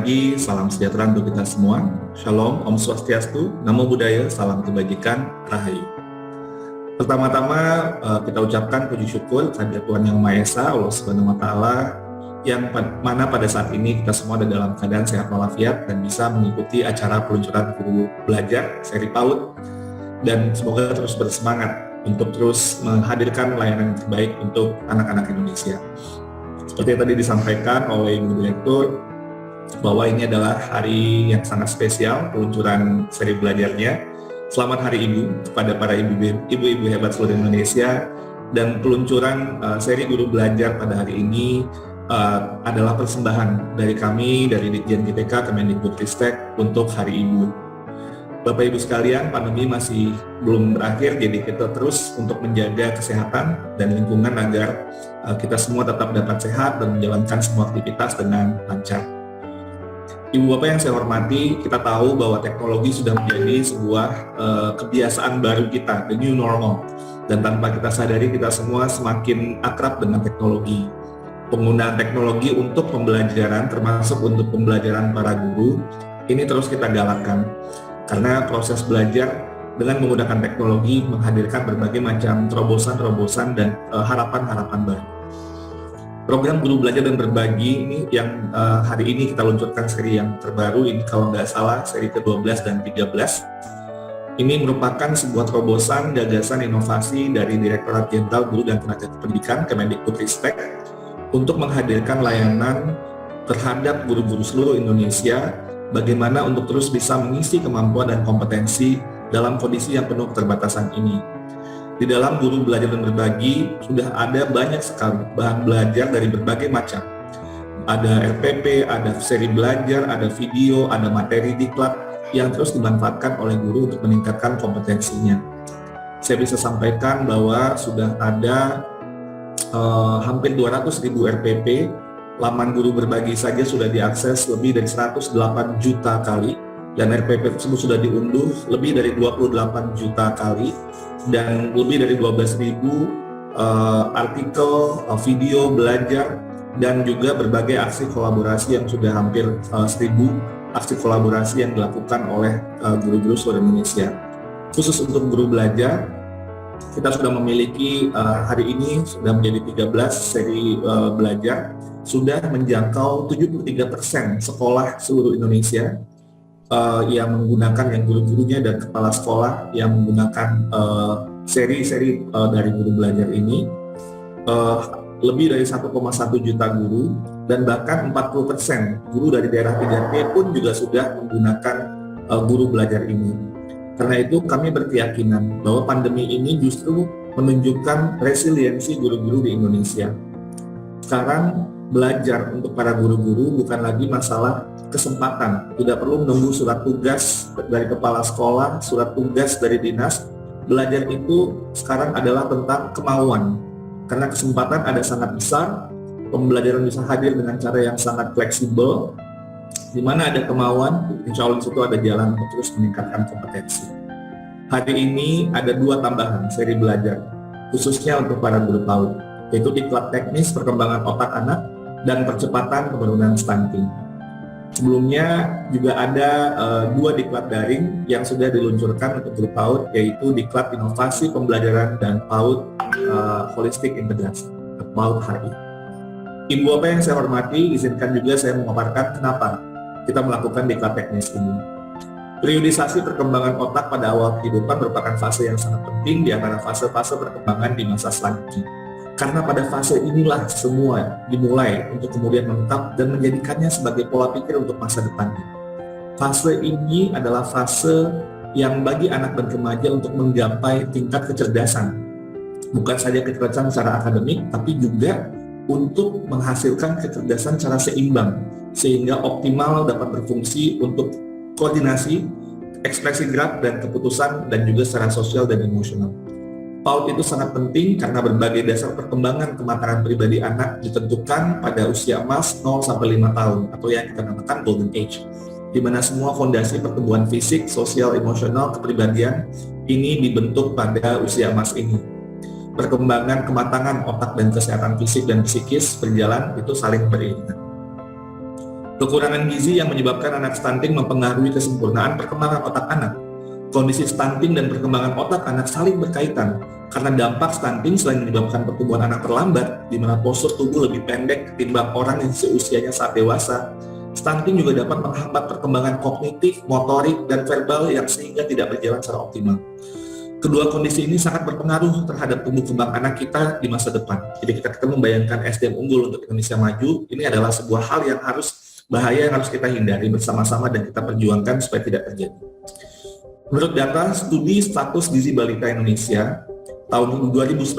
pagi, salam sejahtera untuk kita semua. Shalom, Om Swastiastu, Namo Buddhaya, salam kebajikan, Rahayu. Pertama-tama kita ucapkan puji syukur kepada Tuhan Yang Maha Esa, Allah Subhanahu wa Ta'ala, yang mana pada saat ini kita semua ada dalam keadaan sehat walafiat dan bisa mengikuti acara peluncuran guru belajar seri PAUD, dan semoga terus bersemangat untuk terus menghadirkan layanan yang terbaik untuk anak-anak Indonesia. Seperti yang tadi disampaikan oleh Ibu Direktur, bahwa ini adalah hari yang sangat spesial, peluncuran seri belajarnya. Selamat Hari Ibu kepada para ibu-ibu hebat seluruh Indonesia, dan peluncuran seri guru belajar pada hari ini adalah persembahan dari kami, dari Ditjen GPK Kemendikbudristek untuk Hari Ibu. Bapak Ibu sekalian, pandemi masih belum berakhir, jadi kita terus untuk menjaga kesehatan dan lingkungan agar kita semua tetap dapat sehat dan menjalankan semua aktivitas dengan lancar. Ibu Bapak yang saya hormati, kita tahu bahwa teknologi sudah menjadi sebuah kebiasaan baru kita, the new normal. Dan tanpa kita sadari, kita semua semakin akrab dengan teknologi. Penggunaan teknologi untuk pembelajaran, termasuk untuk pembelajaran para guru, ini terus kita galakkan. Karena proses belajar dengan menggunakan teknologi menghadirkan berbagai macam terobosan-terobosan dan harapan-harapan baru. Program Guru Belajar dan Berbagi ini yang hari ini kita luncurkan seri yang terbaru, ini kalau nggak salah seri ke-12 dan 13. Ini merupakan sebuah terobosan gagasan inovasi dari Direktorat Jenderal Guru dan Tenaga Kependidikan Kemendikbudristek untuk menghadirkan layanan terhadap guru-guru seluruh Indonesia, bagaimana untuk terus bisa mengisi kemampuan dan kompetensi dalam kondisi yang penuh keterbatasan ini. Di dalam Guru Belajar dan Berbagi sudah ada banyak sekali bahan belajar dari berbagai macam. Ada RPP, ada seri belajar, ada video, ada materi diklat yang terus dimanfaatkan oleh guru untuk meningkatkan kompetensinya. Saya bisa sampaikan bahwa sudah ada hampir 200.000 RPP. Laman Guru Berbagi saja sudah diakses lebih dari 108 juta kali, dan RPP tersebut sudah diunduh lebih dari 28 juta kali, dan lebih dari 12.000 artikel, video belajar, dan juga berbagai aksi kolaborasi yang sudah hampir 1.000 aksi kolaborasi yang dilakukan oleh guru-guru seluruh Indonesia. Khusus untuk guru belajar, kita sudah memiliki hari ini sudah menjadi 13 seri belajar, sudah menjangkau 73% sekolah seluruh Indonesia yang menggunakan, yang guru-gurunya dan kepala sekolah yang menggunakan seri-seri dari guru belajar ini. Lebih dari 1,1 juta guru, dan bahkan 40% guru dari daerah 3T pun juga sudah menggunakan guru belajar ini. Karena itu kami berkeyakinan bahwa pandemi ini justru menunjukkan resiliensi guru-guru di Indonesia. Sekarang belajar untuk para guru-guru bukan lagi masalah kesempatan, tidak perlu menunggu surat tugas dari kepala sekolah, surat tugas dari dinas. Belajar itu sekarang adalah tentang kemauan, karena kesempatan ada sangat besar, pembelajaran bisa hadir dengan cara yang sangat fleksibel. Di mana ada kemauan, insya Allah di situ ada jalan untuk terus meningkatkan kompetensi. Hari ini ada 2 tambahan seri belajar, khususnya untuk para guru PAUD, yaitu diklat teknis perkembangan otak anak dan percepatan penurunan stunting. Sebelumnya juga ada 2 diklat daring yang sudah diluncurkan untuk guru PAUD, yaitu diklat inovasi pembelajaran dan PAUD holistik integrasi, PAUD HI. Ibu Bapak yang saya hormati, izinkan juga saya memaparkan kenapa kita melakukan diklat teknis ini. Periodisasi perkembangan otak pada awal kehidupan merupakan fase yang sangat penting di antara fase-fase perkembangan di masa selanjutnya. Karena pada fase inilah semua dimulai untuk kemudian menetap dan menjadikannya sebagai pola pikir untuk masa depannya. Fase ini adalah fase yang bagi anak dan remaja untuk menggapai tingkat kecerdasan. Bukan saja kecerdasan secara akademik, tapi juga untuk menghasilkan kecerdasan secara seimbang, sehingga optimal dapat berfungsi untuk koordinasi, ekspresi gerak dan keputusan, dan juga secara sosial dan emosional. PAUD itu sangat penting karena berbagai dasar perkembangan kematangan pribadi anak ditentukan pada usia emas 0-5 tahun atau yang kita namakan golden age, di mana semua fondasi pertumbuhan fisik, sosial, emosional, kepribadian ini dibentuk pada usia emas ini. Perkembangan kematangan otak dan kesehatan fisik dan psikis berjalan itu saling beriringan. Kekurangan gizi yang menyebabkan anak stunting mempengaruhi kesempurnaan perkembangan otak anak. Kondisi stunting dan perkembangan otak anak saling berkaitan, karena dampak stunting selain menyebabkan pertumbuhan anak terlambat, di mana postur tubuh lebih pendek ketimbang orang yang seusianya saat dewasa, stunting juga dapat menghambat perkembangan kognitif, motorik, dan verbal yang sehingga tidak berjalan secara optimal. Kedua kondisi ini sangat berpengaruh terhadap tumbuh kembang anak kita di masa depan. Jadi kita membayangkan SDM unggul untuk Indonesia maju, ini adalah sebuah hal yang bahaya yang harus kita hindari bersama-sama dan kita perjuangkan supaya tidak terjadi. Menurut data studi status gizi balita Indonesia, tahun 2019,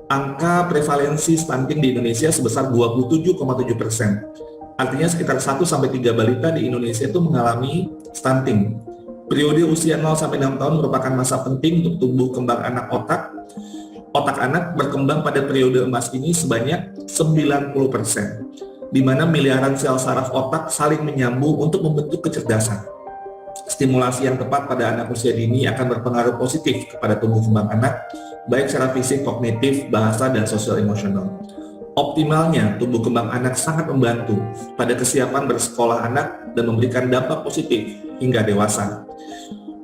angka prevalensi stunting di Indonesia sebesar 27,7%. Artinya sekitar 1-3 balita di Indonesia itu mengalami stunting. Periode usia 0-6 tahun merupakan masa penting untuk tumbuh kembang anak otak. Otak anak berkembang pada periode emas ini sebanyak 90%, di mana miliaran sel saraf otak saling menyambung untuk membentuk kecerdasan. Stimulasi yang tepat pada anak usia dini akan berpengaruh positif kepada tumbuh kembang anak, baik secara fisik, kognitif, bahasa, dan sosial emosional. Optimalnya tumbuh kembang anak sangat membantu pada kesiapan bersekolah anak dan memberikan dampak positif hingga dewasa.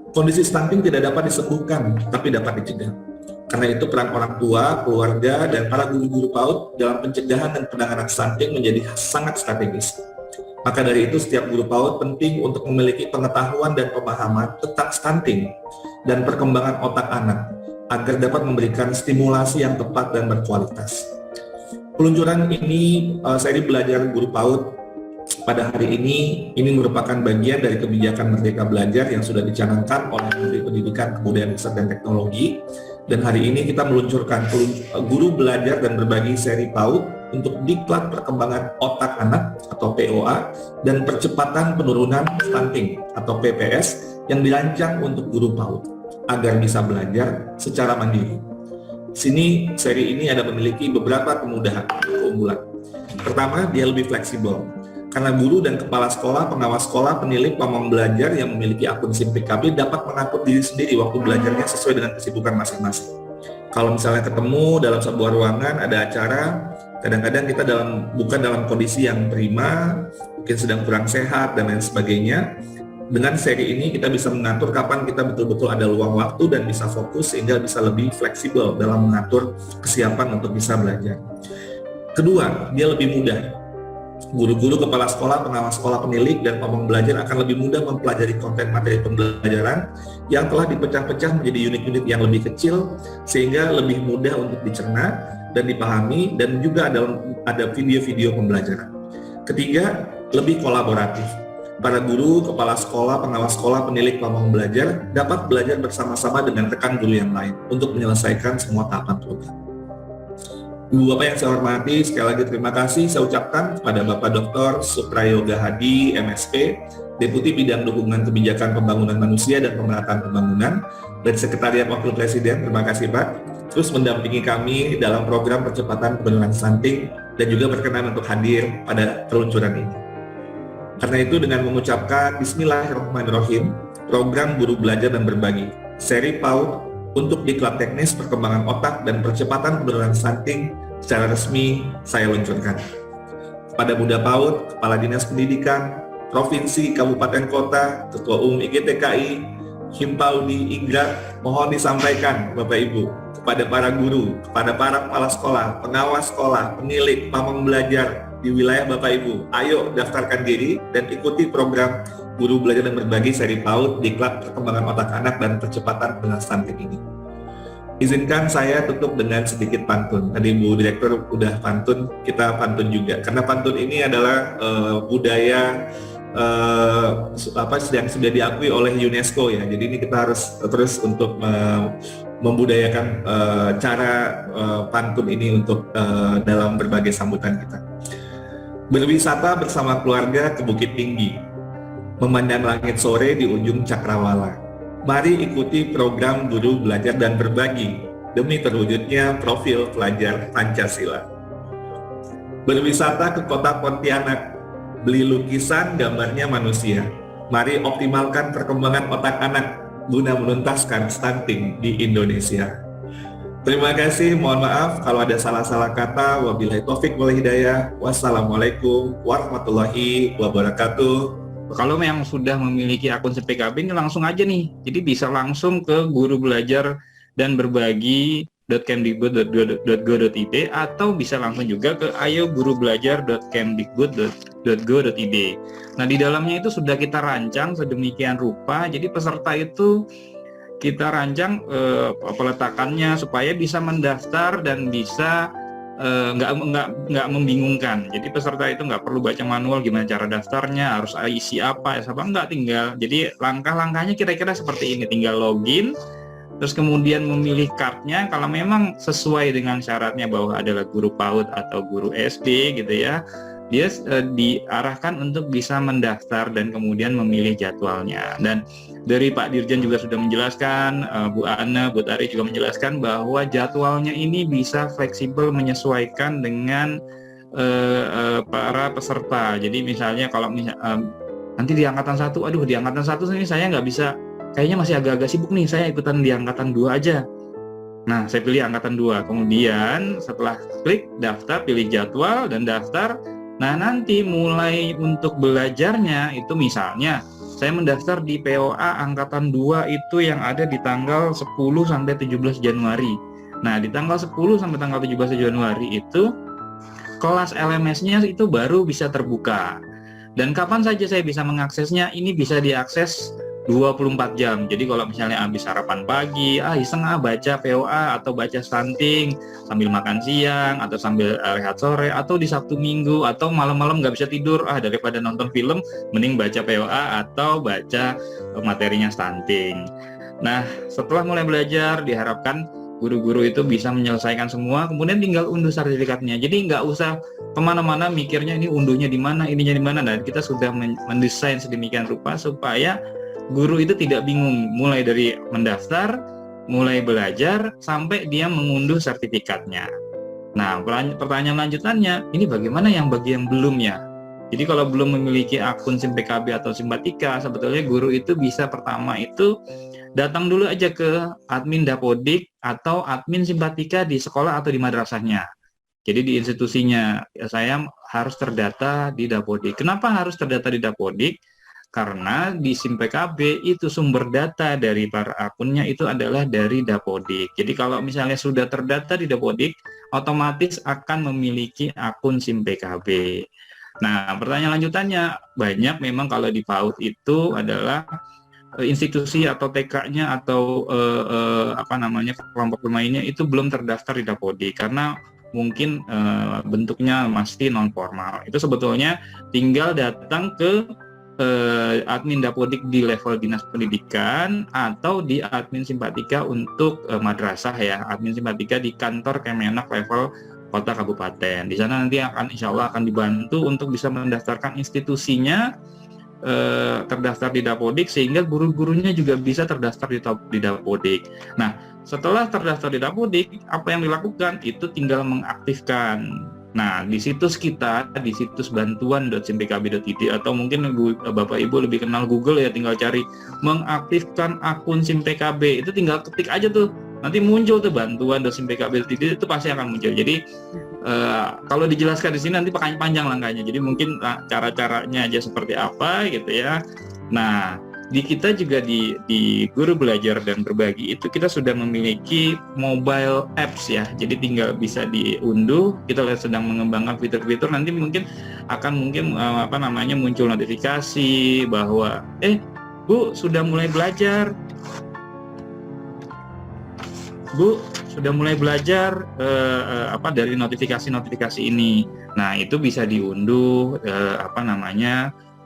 Kondisi stunting tidak dapat disembuhkan, tapi dapat dicegah. Karena itu peran orang tua, keluarga, dan para guru-guru PAUD dalam pencegahan dan penanganan stunting menjadi sangat strategis. Maka dari itu setiap guru PAUD penting untuk memiliki pengetahuan dan pemahaman tentang stunting dan perkembangan otak anak agar dapat memberikan stimulasi yang tepat dan berkualitas. Peluncuran ini seri belajar guru PAUD pada hari ini merupakan bagian dari kebijakan Merdeka Belajar yang sudah dicanangkan oleh Menteri Pendidikan, Kebudayaan, Riset, dan Teknologi. Dan hari ini kita meluncurkan guru belajar dan berbagi seri PAUD untuk diklat perkembangan otak anak atau POA dan percepatan penurunan stunting atau PPS yang dirancang untuk guru PAUD agar bisa belajar secara mandiri. Sini seri ini ada memiliki beberapa keunggulan. Pertama, dia lebih fleksibel. Karena guru dan kepala sekolah, pengawas sekolah, penilik, pamong belajar yang memiliki akun SIM PKB dapat mengatur diri sendiri waktu belajarnya sesuai dengan kesibukan masing-masing. Kalau misalnya ketemu dalam sebuah ruangan, ada acara, kadang-kadang kita bukan dalam kondisi yang prima, mungkin sedang kurang sehat, dan lain sebagainya. Dengan seri ini kita bisa mengatur kapan kita betul-betul ada luang waktu dan bisa fokus sehingga bisa lebih fleksibel dalam mengatur kesiapan untuk bisa belajar. Kedua, dia lebih mudah. Guru-guru, kepala sekolah, pengawas sekolah, penilik, dan pamong belajar akan lebih mudah mempelajari konten materi pembelajaran yang telah dipecah-pecah menjadi unit-unit yang lebih kecil sehingga lebih mudah untuk dicerna dan dipahami, dan juga ada video-video pembelajaran. Ketiga, lebih kolaboratif. Para guru, kepala sekolah, pengawas sekolah, penilik, pamong belajar dapat belajar bersama-sama dengan rekan guru yang lain untuk menyelesaikan semua tahapan program. Ibu Bapak yang saya hormati, sekali lagi terima kasih saya ucapkan kepada Bapak Dr. Suprayoga Hadi, MSP, Deputi Bidang Dukungan Kebijakan Pembangunan Manusia dan Pemerataan Pembangunan dari Sekretariat Wakil Presiden. Terima kasih Pak, terus mendampingi kami dalam program percepatan penurunan stunting dan juga berkenan untuk hadir pada peluncuran ini. Karena itu dengan mengucapkan Bismillahirrahmanirrahim, program Guru Belajar dan Berbagi, seri PAUD untuk diklat teknis perkembangan otak dan percepatan penurunan stunting secara resmi saya luncurkan. Kepada Bunda PAUD, Kepala Dinas Pendidikan, Provinsi, Kabupaten Kota, Ketua Umum IGTKI, Himpaudi, Igra, mohon disampaikan Bapak Ibu, kepada para guru, kepada para kepala sekolah, pengawas sekolah, penilik, pamong belajar di wilayah Bapak Ibu, ayo daftarkan diri dan ikuti program Guru Belajar dan Berbagi seri PAUD diklat perkembangan otak anak dan percepatan penurunan stunting ini. Izinkan saya tutup dengan sedikit pantun. Tadi Bu Direktur udah pantun, kita pantun juga. Karena pantun ini adalah budaya yang sudah diakui oleh UNESCO ya. Jadi ini kita harus terus untuk membudayakan cara pantun ini untuk dalam berbagai sambutan kita. Berwisata bersama keluarga ke Bukit Tinggi, memandang langit sore di ujung cakrawala. Mari ikuti program Guru Belajar dan Berbagi demi terwujudnya profil pelajar Pancasila. Berwisata ke kota Pontianak, beli lukisan gambarnya manusia. Mari optimalkan perkembangan otak anak guna menuntaskan stunting di Indonesia. Terima kasih, mohon maaf kalau ada salah-salah kata. Wabillahi taufik wal hidayah. Wassalamualaikum warahmatullahi wabarakatuh. Kalau yang sudah memiliki akun CPKB ini langsung aja nih, jadi bisa langsung ke guru belajar dan berbagi.kemdikbud.go.id atau bisa langsung juga ke ayogurubelajar.kemdikbud.go.id. Nah, di dalamnya itu sudah kita rancang sedemikian rupa, jadi peserta itu kita rancang peletakannya supaya bisa mendaftar dan bisa nggak membingungkan. Jadi peserta itu nggak perlu baca manual gimana cara daftarnya, harus isi apa, nggak, tinggal. Jadi langkah-langkahnya kira-kira seperti ini, tinggal login, terus kemudian memilih cardnya. Kalau memang sesuai dengan syaratnya bahwa adalah guru PAUD atau guru SD gitu ya, dia diarahkan untuk bisa mendaftar dan kemudian memilih jadwalnya. Dan dari Pak Dirjen juga sudah menjelaskan, Bu Ana, Bu Tari juga menjelaskan bahwa jadwalnya ini bisa fleksibel menyesuaikan dengan para peserta. Jadi misalnya kalau nanti di angkatan 1, aduh di angkatan 1 ini saya nggak bisa, kayaknya masih agak-agak sibuk nih, saya ikutan di angkatan 2 aja. Nah, saya pilih angkatan 2. Kemudian setelah klik daftar, pilih jadwal dan daftar. Nah, nanti mulai untuk belajarnya itu misalnya saya mendaftar di POA angkatan 2 itu yang ada di tanggal 10 sampai 17 Januari. Nah, di tanggal 10 sampai tanggal 17 Januari itu kelas LMS-nya itu baru bisa terbuka. Dan kapan saja saya bisa mengaksesnya? Ini bisa diakses 24 jam. Jadi kalau misalnya habis sarapan pagi, iseng baca POA atau baca stunting sambil makan siang atau sambil rehat sore, atau di Sabtu Minggu atau malam-malam nggak bisa tidur, daripada nonton film mending baca POA atau baca materinya stunting. Nah, setelah mulai belajar diharapkan guru-guru itu bisa menyelesaikan semua, kemudian tinggal unduh sertifikatnya. Jadi nggak usah kemana-mana mikirnya ini unduhnya di mana, ininya di mana. Dan kita sudah mendesain sedemikian rupa supaya guru itu tidak bingung mulai dari mendaftar, mulai belajar, sampai dia mengunduh sertifikatnya. Nah, pertanyaan lanjutannya, ini bagaimana yang bagi yang belum ya? Jadi kalau belum memiliki akun SIM PKB atau Simpatika, sebetulnya guru itu bisa pertama itu datang dulu aja ke admin Dapodik atau admin Simpatika di sekolah atau di madrasahnya. Jadi di institusinya, saya harus terdata di Dapodik. Kenapa harus terdata di Dapodik? Karena di SIM PKB itu sumber data dari para akunnya itu adalah dari Dapodik. Jadi kalau misalnya sudah terdata di Dapodik, otomatis akan memiliki akun SIM PKB. Nah, pertanyaan lanjutannya, banyak memang kalau di PAUD itu adalah institusi atau TK-nya atau kelompok bermainnya itu belum terdaftar di Dapodik karena mungkin bentuknya masih non formal. Itu sebetulnya tinggal datang ke admin Dapodik di level dinas pendidikan atau di admin Simpatika untuk madrasah ya, admin Simpatika di kantor Kemenak level kota kabupaten. Di sana nanti insya Allah akan dibantu untuk bisa mendaftarkan institusinya terdaftar di Dapodik sehingga guru-gurunya juga bisa terdaftar di Dapodik. Nah, setelah terdaftar di Dapodik, apa yang dilakukan? Itu tinggal mengaktifkan. Nah, di situs kita, di situs bantuan.simpkb.id atau mungkin Bapak Ibu lebih kenal Google ya, tinggal cari mengaktifkan akun SIM PKB. Itu tinggal ketik aja tuh. Nanti muncul tuh bantuan.simpkb.id, itu pasti akan muncul. Jadi kalau dijelaskan di sini nanti panjang langkahnya. Jadi mungkin cara-caranya aja seperti apa gitu ya. Nah, di kita juga di Guru Belajar dan Berbagi itu kita sudah memiliki mobile apps ya. Jadi tinggal bisa diunduh. Kita sedang mengembangkan fitur-fitur, nanti mungkin akan muncul notifikasi bahwa Bu sudah mulai belajar. Bu sudah mulai belajar dari notifikasi ini. Nah, itu bisa diunduh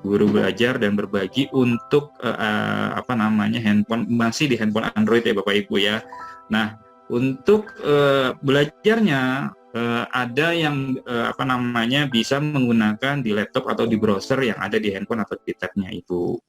Guru Belajar dan Berbagi untuk handphone, masih di handphone Android ya Bapak Ibu ya. Nah, untuk belajarnya ada yang bisa menggunakan di laptop atau di browser yang ada di handphone atau di tabnya itu.